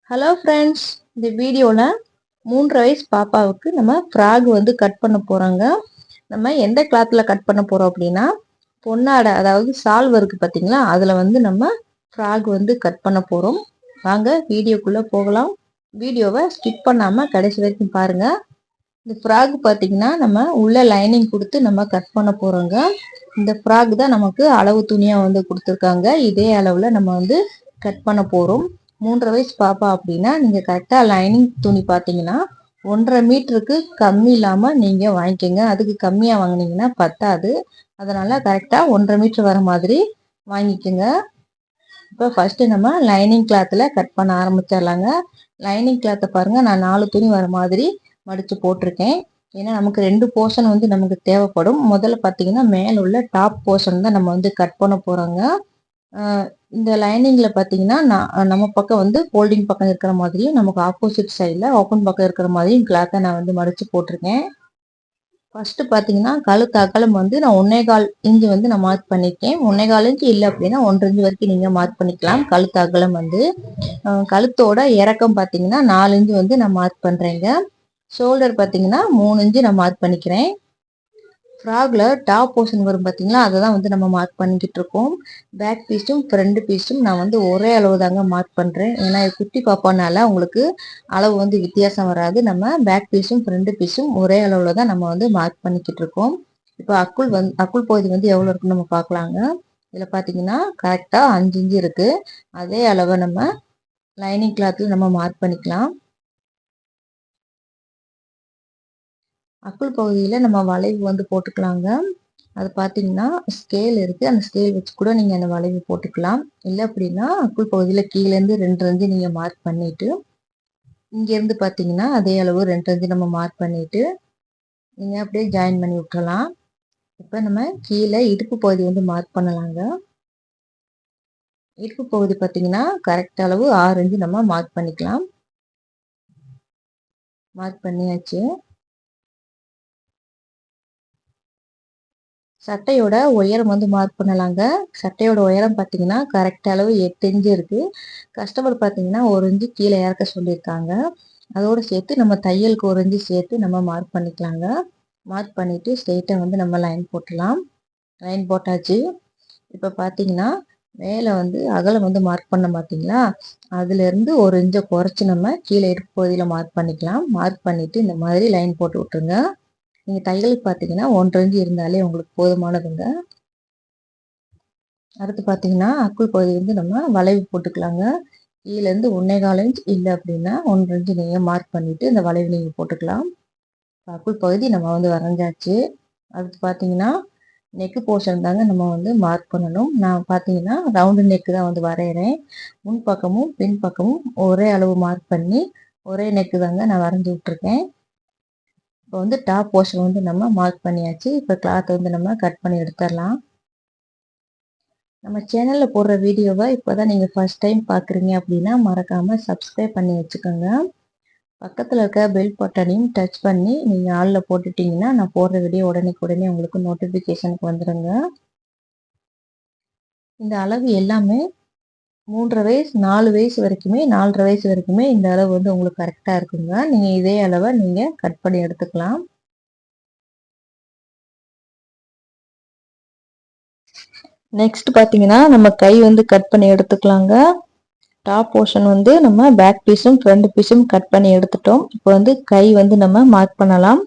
Hello friends, இந்த வீடியோவில் 3 வயசு பாப்பாவுக்கு நம்ம ஃப்ராக் வந்து கட் பண்ண போகிறோங்க. நம்ம எந்த கிளாத்தில் கட் பண்ண போகிறோம் அப்படின்னா, பொன்னாடை அதாவது சால்வ் இருக்கு பார்த்தீங்களா, அதில் வந்து நம்ம ஃப்ராக் வந்து கட் பண்ண போகிறோம். வாங்க வீடியோக்குள்ளே போகலாம். வீடியோவை ஸ்கிப் பண்ணாமல் கடைசி வரைக்கும் பாருங்கள். இந்த ஃப்ராக் பார்த்தீங்கன்னா நம்ம உள்ள லைனிங் கொடுத்து நம்ம கட் பண்ண போகிறோங்க. இந்த ஃப்ராக் தான் நமக்கு அளவு துணியாக வந்து கொடுத்துருக்காங்க. இதே அளவில் நம்ம வந்து கட் பண்ண போகிறோம். 3 வயசு பாப்பா அப்படின்னா நீங்கள் கரெக்டாக லைனிங் துணி பார்த்தீங்கன்னா 1.5 மீட்டருக்கு கம்மி இல்லாமல் நீங்கள் வாங்கிக்கோங்க. அதுக்கு கம்மியாக வாங்கினீங்கன்னா பத்தாது. அதனால் கரெக்டாக 1.5 மீட்டர் வர மாதிரி வாங்கிக்கோங்க. இப்போ ஃபஸ்ட்டு நம்ம லைனிங் கிளாத்தில் கட் பண்ண ஆரம்பிச்சிடலாங்க. லைனிங் கிளாத்தை பாருங்கள், நான் 4 துணி வர மாதிரி மடித்து போட்டிருக்கேன். ஏன்னா நமக்கு 2 போர்ஷன் வந்து நமக்கு தேவைப்படும். முதல்ல பார்த்தீங்கன்னா மேலே உள்ள டாப் போர்ஷன் தான் நம்ம வந்து கட் பண்ண போகிறோங்க. இந்த லைனிங்கில் பார்த்தீங்கன்னா நம்ம பக்கம் வந்து ஃபோல்டிங் பக்கம் இருக்கிற மாதிரியும் நமக்கு ஆப்போசிட் சைடில் ஓப்பன் பக்கம் இருக்கிற மாதிரியும் கிளாத்தை நான் வந்து மடித்து போட்டிருக்கேன். ஃபஸ்ட்டு பார்த்தீங்கன்னா கழுத்து அகலம் வந்து நான் 1.25 இன்ச்சு வந்து நான் மார்க் பண்ணியிருக்கேன். 1.25 இன்ச்சு இல்லை அப்படின்னா 1 இன்ச்சு வரைக்கும் நீங்கள் மார்க் பண்ணிக்கலாம். கழுத்து அகலம் வந்து கழுத்தோட இறக்கம் பார்த்தீங்கன்னா 4 இன்ச்சு வந்து நான் மார்க் பண்ணுறேங்க. ஷோல்டர் பார்த்தீங்கன்னா 3 இன்ச்சு நான் மார்க் பண்ணிக்கிறேன். ஃப்ராக்ல டாப் போர்ஷன் வரும் பார்த்தீங்களா, அதை தான் வந்து நம்ம மார்க் பண்ணிக்கிட்டு இருக்கோம். பேக் பீஸும் ஃப்ரண்ட் பீஸும் நான் வந்து ஒரே அளவு தாங்க மார்க் பண்ணுறேன். ஏன்னா குட்டி பாப்பானால உங்களுக்கு அளவு வந்து வித்தியாசம் வராது. நம்ம பேக் பீஸும் ஃப்ரண்ட் பீஸும் ஒரே அளவில் தான் நம்ம வந்து மார்க் பண்ணிக்கிட்டு இருக்கோம். இப்போ அக்குள் பகுதி வந்து எவ்வளோ இருக்குன்னு நம்ம பார்க்கலாங்க. இதில் பார்த்தீங்கன்னா கரெக்டாக 5 இன்ச்சு இருக்குது. அதே அளவை நம்ம லைனிங் கிளாத்தில் நம்ம மார்க் பண்ணிக்கலாம். அக்குள் பகுதியில் நம்ம வளைவு வந்து போட்டுக்கலாங்க. அது பார்த்தீங்கன்னா ஸ்கேல் இருக்குது, அந்த ஸ்கேல் வச்சு கூட நீங்கள் அந்த வளைவு போட்டுக்கலாம். இல்லை அப்படின்னா அக்குள் பகுதியில் கீழேருந்து 2 இன்ச்சு நீங்கள் மார்க் பண்ணிவிட்டு இங்கேருந்து பார்த்தீங்கன்னா அதே அளவு 2 இன்ச்சு நம்ம மார்க் பண்ணிவிட்டு நீங்கள் அப்படியே ஜாயின் பண்ணி விட்டுறலாம். இப்போ நம்ம கீழே இடுப்பு பகுதி வந்து மார்க் பண்ணலாங்க. இடுப்பு பகுதி பார்த்தீங்கன்னா கரெக்ட் அளவு 6 இன்ச்சு நம்ம மார்க் பண்ணிக்கலாம். மார்க் பண்ணியாச்சு. சட்டையோட உயரம் வந்து மார்க் பண்ணலாங்க. சட்டையோட உயரம் பார்த்தீங்கன்னா கரெக்ட் அளவு 8 இன்ச்சு இருக்குது. கஸ்டமர் பார்த்தீங்கன்னா 1 இன்ச்சு கீழே இறக்க சொல்லியிருக்காங்க. அதோடு சேர்த்து நம்ம தையலுக்கு 1 இன்ச்சு சேர்த்து நம்ம மார்க் பண்ணிக்கலாங்க. மார்க் பண்ணிவிட்டு ஸ்ட்ரெயிட்டாக வந்து நம்ம லைன் போட்டுடலாம். லைன் போட்டாச்சு. இப்போ பார்த்தீங்கன்னா மேலே வந்து அகலம் வந்து மார்க் பண்ண பார்த்தீங்களா, அதுலேருந்து 1 இன்ச்சை குறைச்சி நம்ம கீழே இடுப்பு பகுதியில் மார்க் பண்ணிக்கலாம். மார்க் பண்ணிவிட்டு இந்த மாதிரி லைன் போட்டு விட்டுருங்க. நீங்கள் தையலுக்கு பார்த்தீங்கன்னா 1 இன்ச்சு இருந்தாலே உங்களுக்கு போதுமானதுங்க. அடுத்து பார்த்தீங்கன்னா அக்குள் பகுதி வந்து நம்ம வளைவு போட்டுக்கலாங்க. கீழேருந்து 1.25 இன்ச் இல்லை அப்படின்னா 1 இன்ச்சு நீங்கள் மார்க் பண்ணிவிட்டு இந்த வளைவு நீங்கள் போட்டுக்கலாம். அக்குள் பகுதி நம்ம வந்து வரைஞ்சாச்சு. அடுத்து பார்த்தீங்கன்னா நெக்கு போர்ஷன் தாங்க நம்ம வந்து மார்க் பண்ணணும். நான் பார்த்தீங்கன்னா ரவுண்டு நெக்கு தான் வந்து வரைகிறேன். முன் பக்கமும் பின் பக்கமும் ஒரே அளவு மார்க் பண்ணி ஒரே நெக்கு தாங்க நான் வரைஞ்சி விட்ருக்கேன். இப்போ வந்து டாப் போர்ஷன் வந்து நம்ம மார்க் பண்ணியாச்சு. இப்போ கிளாத்தை வந்து நம்ம கட் பண்ணி எடுத்துடலாம். நம்ம சேனலில் போடுற வீடியோவை இப்போ தான் நீங்கள் ஃபர்ஸ்ட் டைம் பார்க்குறீங்க அப்படின்னா மறக்காமல் சப்ஸ்கிரைப் பண்ணி வச்சுக்கோங்க. பக்கத்தில் இருக்க பெல் பட்டனையும் டச் பண்ணி நீங்கள் ஆளில் போட்டுட்டிங்கன்னா நான் போடுற வீடியோ உடனே உங்களுக்கு நோட்டிஃபிகேஷனுக்கு வந்துடுங்க. இந்த அளவு எல்லாமே 3.5 வயசு 4 வயசு வரைக்குமே 4.5 வயசு வரைக்குமே இந்த அளவு வந்து உங்களுக்கு கரெக்டாக இருக்குங்க. நீங்கள் இதே அளவை நீங்கள் கட் பண்ணி எடுத்துக்கலாம். நெக்ஸ்ட் பார்த்தீங்கன்னா நம்ம கை வந்து கட் பண்ணி எடுத்துக்கலாங்க. டாப் போர்ஷன் வந்து நம்ம பேக் பீஸும் ஃப்ரண்ட் பீஸும் கட் பண்ணி எடுத்துட்டோம். இப்போ வந்து கை வந்து நம்ம மார்க் பண்ணலாம்.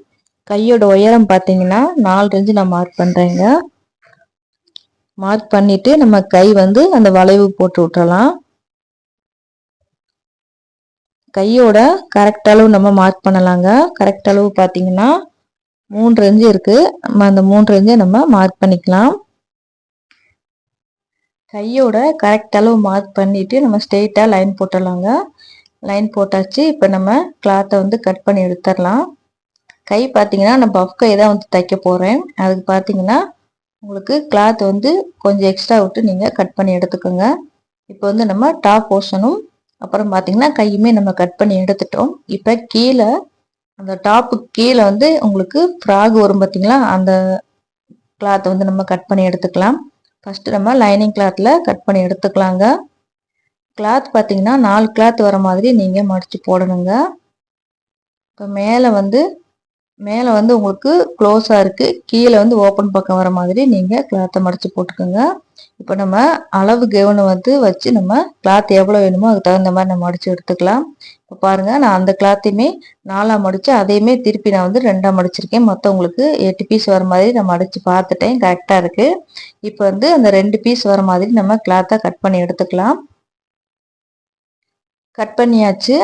கையோட உயரம் பார்த்தீங்கன்னா 4 இன்ச்சு நான் மார்க் பண்ணுறேங்க. மார்க் பண்ணிட்டு நம்ம கை வந்து அந்த வளைவு போட்டு விட்டுறலாம். கையோட கரெக்ட் அளவு நம்ம மார்க் பண்ணலாங்க. கரெக்ட் அளவு பார்த்தீங்கன்னா 3 இன்ச்சு இருக்கு. நம்ம அந்த 3 இன்ச்சை நம்ம மார்க் பண்ணிக்கலாம். கையோட கரெக்ட் அளவு மார்க் பண்ணிட்டு நம்ம ஸ்ட்ரெயிட்டாக லைன் போட்டுடலாங்க. லைன் போட்டாச்சு. இப்போ நம்ம கிளாத்தை வந்து கட் பண்ணி எடுத்துடலாம். கை பார்த்தீங்கன்னா நான் பஃப் கை தான் வந்து தைக்க போகிறேன். அதுக்கு பார்த்தீங்கன்னா உங்களுக்கு கிளாத் வந்து கொஞ்சம் எக்ஸ்ட்ரா விட்டு நீங்கள் கட் பண்ணி எடுத்துக்கோங்க. இப்போ வந்து நம்ம டாப் போர்ஷனும் அப்புறம் பார்த்தீங்கன்னா கையுமே நம்ம கட் பண்ணி எடுத்துட்டோம். இப்போ கீழே அந்த டாப்புக்கு கீழே வந்து உங்களுக்கு ஃப்ராக் வரும் பார்த்தீங்களா, அந்த கிளாத்தை வந்து நம்ம கட் பண்ணி எடுத்துக்கலாம். ஃபஸ்ட்டு நம்ம லைனிங் கிளாத்தில் கட் பண்ணி எடுத்துக்கலாங்க. கிளாத் பார்த்தீங்கன்னா 4 கிளாத் வர மாதிரி நீங்கள் மடித்து போடணுங்க. இப்போ மேலே வந்து உங்களுக்கு க்ளோஸாக இருக்குது, கீழே வந்து ஓப்பன் பக்கம் வர மாதிரி நீங்கள் கிளாத்தை மடித்து போட்டுக்கோங்க. இப்போ நம்ம அளவு கவுனை வந்து வச்சு நம்ம கிளாத் எவ்வளோ வேணுமோ அதுக்கு தகுந்த மாதிரி நம்ம மடித்து எடுத்துக்கலாம். இப்போ பாருங்கள், நான் அந்த கிளாத்தையுமே 4ஆக மடித்து அதையுமே திருப்பி நான் வந்து 2ஆக மடிச்சிருக்கேன். மொத்தம் உங்களுக்கு 8 பீஸ் வர மாதிரி நான் மடித்து பார்த்துட்டேன், கரெக்டாக இருக்குது. இப்போ வந்து அந்த 2 பீஸ் வர மாதிரி நம்ம கிளாத்தை கட் பண்ணி எடுத்துக்கலாம். கட் பண்ணியாச்சு.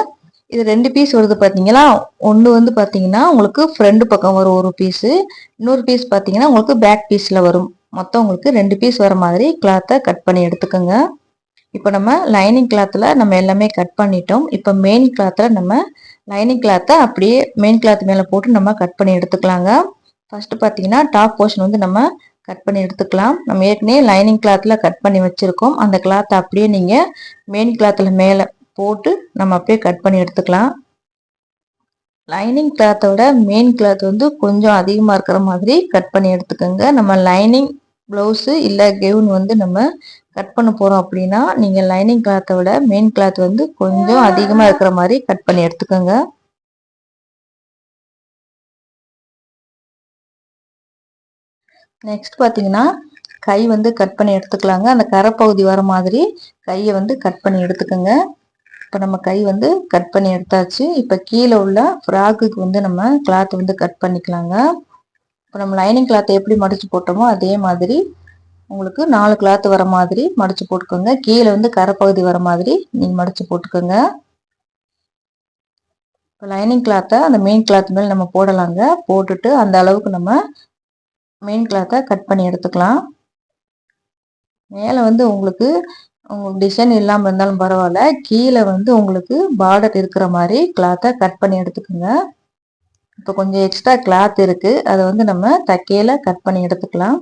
இது 2 பீஸ் வருது பார்த்தீங்களா, ஒன்று வந்து பார்த்தீங்கன்னா உங்களுக்கு ஃப்ரண்ட் பக்கம் வரும் ஒரு பீஸு, இன்னொரு பீஸ் பார்த்தீங்கன்னா உங்களுக்கு பேக் பீஸில் வரும். மொத்தம் உங்களுக்கு 2 பீஸ் வர மாதிரி கிளாத்தை கட் பண்ணி எடுத்துக்கோங்க. இப்போ நம்ம லைனிங் கிளாத்தில் நம்ம எல்லாமே கட் பண்ணிட்டோம். இப்போ மெயின் கிளாத்தில் நம்ம லைனிங் கிளாத்தை அப்படியே மெயின் கிளாத் மேலே போட்டு நம்ம கட் பண்ணி எடுத்துக்கலாங்க. ஃபஸ்ட்டு பார்த்தீங்கன்னா டாப் போர்ஷன் வந்து நம்ம கட் பண்ணி எடுத்துக்கலாம். நம்ம ஏற்கனவே லைனிங் கிளாத்தில் கட் பண்ணி வச்சுருக்கோம். அந்த கிளாத்தை அப்படியே நீங்கள் மெயின் கிளாத்தில் மேலே போட்டு நம்ம அப்படியே கட் பண்ணி எடுத்துக்கலாம். லைனிங் கிளாத்தோட மெயின் கிளாத் வந்து கொஞ்சம் அதிகமாக இருக்கிற மாதிரி கட் பண்ணி எடுத்துக்கோங்க. நம்ம லைனிங் ப்ளவுஸு இல்லை கெவுன் வந்து நம்ம கட் பண்ண போகிறோம் அப்படின்னா நீங்கள் லைனிங் கிளாத்தோட மெயின் கிளாத் வந்து கொஞ்சம் அதிகமாக இருக்கிற மாதிரி கட் பண்ணி எடுத்துக்கோங்க. நெக்ஸ்ட் பார்த்தீங்கன்னா கை வந்து கட் பண்ணி எடுத்துக்கலாங்க. அந்த கரைப்பகுதி வர மாதிரி கையை வந்து கட் பண்ணி எடுத்துக்கோங்க. இப்போ நம்ம கை வந்து கட் பண்ணி எடுத்தாச்சு. இப்போ கீழே உள்ள ஃப்ராக்குக்கு வந்து நம்ம கிளாத் வந்து கட் பண்ணிக்கலாங்க. இப்போ நம்ம லைனிங் கிளாத்தை எப்படி மடித்து போட்டோமோ அதே மாதிரி உங்களுக்கு 4 கிளாத் வர மாதிரி மடித்து போட்டுக்கோங்க. கீழே வந்து கரைப்பகுதி வர மாதிரி நீங்கள் மடித்து போட்டுக்கோங்க. இப்போ லைனிங் கிளாத்தை அந்த மெயின் கிளாத் மேலே நம்ம போடலாங்க. போட்டுட்டு அந்த அளவுக்கு நம்ம மெயின் கிளாத்தை கட் பண்ணி எடுத்துக்கலாம். மேலே வந்து உங்களுக்கு டிசைன் இல்லாமல் இருந்தாலும் பரவாயில்ல, கீழே வந்து உங்களுக்கு பார்டர் இருக்கிற மாதிரி கிளாத்தை கட் பண்ணி எடுத்துக்கோங்க. இப்போ கொஞ்சம் எக்ஸ்ட்ரா கிளாத் இருக்குது, அதை வந்து நம்ம தைக்கையில் கட் பண்ணி எடுத்துக்கலாம்.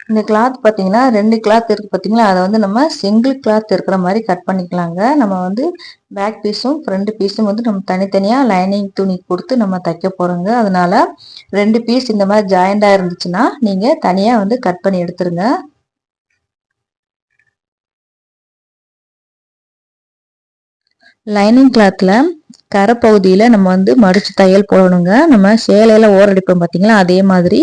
இந்த கிளாத் பார்த்தீங்கன்னா 2 கிளாத் இருக்குது பார்த்தீங்களா, அதை வந்து நம்ம சிங்கிள் கிளாத் இருக்கிற மாதிரி கட் பண்ணிக்கலாங்க. நம்ம வந்து பேக் பீஸும் ஃப்ரண்ட் பீஸும் வந்து நம்ம தனித்தனியாக லைனிங் துணி கொடுத்து நம்ம தைக்க போகிறோங்க. அதனால 2 பீஸ் இந்த மாதிரி ஜாயிண்டாக இருந்துச்சுன்னா நீங்கள் தனியாக வந்து கட் பண்ணி எடுத்துருங்க. லைனிங் கிளாத்தில் கரைப்பகுதியில் நம்ம வந்து மடித்து தையல் போடணுங்க. நம்ம சேலையில் ஓரடிப்போம் பார்த்தீங்களா, அதே மாதிரி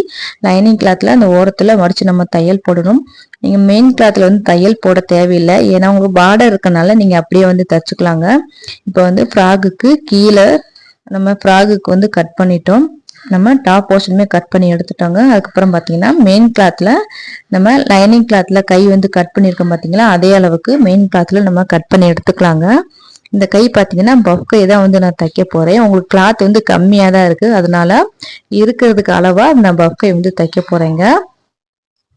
லைனிங் கிளாத்தில் அந்த ஓரத்தில் மடித்து நம்ம தையல் போடணும். நீங்கள் மெயின் கிளாத்தில் வந்து தையல் போட தேவையில்லை, ஏன்னா உங்களுக்கு பார்டர் இருக்கனால நீங்கள் அப்படியே வந்து தைச்சிக்கலாங்க. இப்போ வந்து ஃப்ராகுக்கு கீழே நம்ம ஃப்ராகுக்கு வந்து கட் பண்ணிட்டோம். நம்ம டாப் போர்ஷனுமே கட் பண்ணி எடுத்துட்டோங்க. அதுக்கப்புறம் பார்த்தீங்கன்னா மெயின் கிளாத்தில் நம்ம லைனிங் கிளாத்தில் கை வந்து கட் பண்ணியிருக்கோம் பார்த்தீங்களா, அதே அளவுக்கு மெயின் கிளாத்தில் நம்ம கட் பண்ணி எடுத்துக்கலாங்க. இந்த கை பார்த்தீங்கன்னா பஃப் கை தான் வந்து நான் தைக்க போகிறேன். உங்களுக்கு கிளாத் வந்து கம்மியாக தான் இருக்குது, அதனால இருக்கிறதுக்கு அளவாக நான் பஃப் கை வந்து தைக்க போகிறேங்க.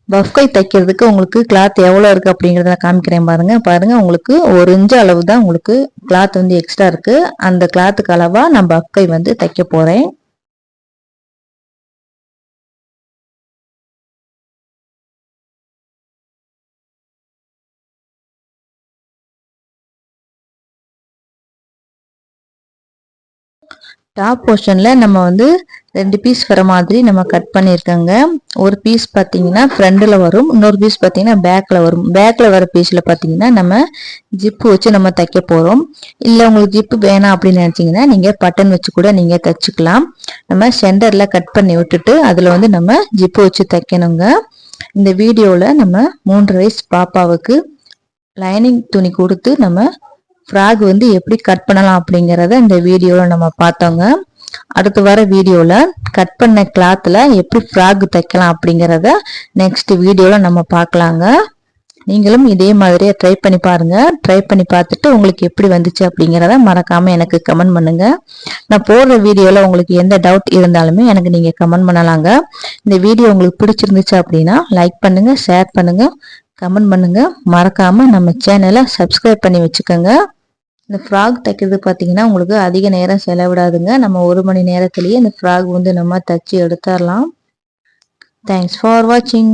பஃப் கை தைக்கிறதுக்கு உங்களுக்கு கிளாத் எவ்வளோ இருக்குது அப்படிங்கிறத நான் காமிக்கிறேன் பாருங்கள். உங்களுக்கு 1 இன்ச்சு அளவு தான் உங்களுக்கு கிளாத் வந்து எக்ஸ்ட்ரா இருக்குது. அந்த கிளாத்துக்கு அளவாக நான் பஃப் கை வந்து தைக்க போகிறேன். டாப் போர்ஷனில் நம்ம வந்து 2 பீஸ் வர மாதிரி நம்ம கட் பண்ணியிருக்கோங்க. ஒரு பீஸ் பார்த்தீங்கன்னா ஃப்ரண்டில் வரும், இன்னொரு பீஸ் பார்த்தீங்கன்னா பேக்கில் வரும். பேக்கில் வர பீஸில் பார்த்தீங்கன்னா நம்ம ஜிப்பு வச்சு நம்ம தைக்க போகிறோம். இல்லை உங்களுக்கு ஜிப்பு வேணாம் அப்படின்னு நினச்சிங்கன்னா நீங்கள் பட்டன் வச்சு கூட நீங்கள் தைச்சிக்கலாம். நம்ம சென்டரில் கட் பண்ணி விட்டுட்டு அதில் வந்து நம்ம ஜிப்பு வச்சு தைக்கணுங்க. இந்த வீடியோவில் நம்ம 3 வயசு பாப்பாவுக்கு லைனிங் துணி கொடுத்து நம்ம ஃப்ராக் வந்து எப்படி கட் பண்ணலாம் அப்படிங்கிறத இந்த வீடியோவில் நம்ம பார்த்தோங்க. அடுத்து வர வீடியோவில் கட் பண்ண கிளாத்தில் எப்படி ஃப்ராக் தைக்கலாம் அப்படிங்கிறத நெக்ஸ்ட் வீடியோவில் நம்ம பார்க்கலாங்க. நீங்களும் இதே மாதிரியே ட்ரை பண்ணி பாருங்கள். ட்ரை பண்ணி பார்த்துட்டு உங்களுக்கு எப்படி வந்துச்சு அப்படிங்கிறத மறக்காமல் எனக்கு கமெண்ட் பண்ணுங்கள். நான் போடுற வீடியோவில் உங்களுக்கு எந்த டவுட் இருந்தாலுமே எனக்கு நீங்கள் கமெண்ட் பண்ணலாங்க. இந்த வீடியோ உங்களுக்கு பிடிச்சிருந்துச்சு அப்படின்னா லைக் பண்ணுங்கள், ஷேர் பண்ணுங்கள், கமெண்ட் பண்ணுங்கள். மறக்காமல் நம்ம சேனலை சப்ஸ்கிரைப் பண்ணி வச்சுக்கோங்க. இந்த ஃப்ராக் தைக்கிறது பார்த்தீங்கன்னா உங்களுக்கு அதிக நேரம் செலவிடாதுங்க. நம்ம 1 மணி நேரத்திலேயே இந்த ஃப்ராக் வந்து நம்ம தச்சு எடுத்துடலாம். தேங்க்ஸ் ஃபார் வாட்சிங்.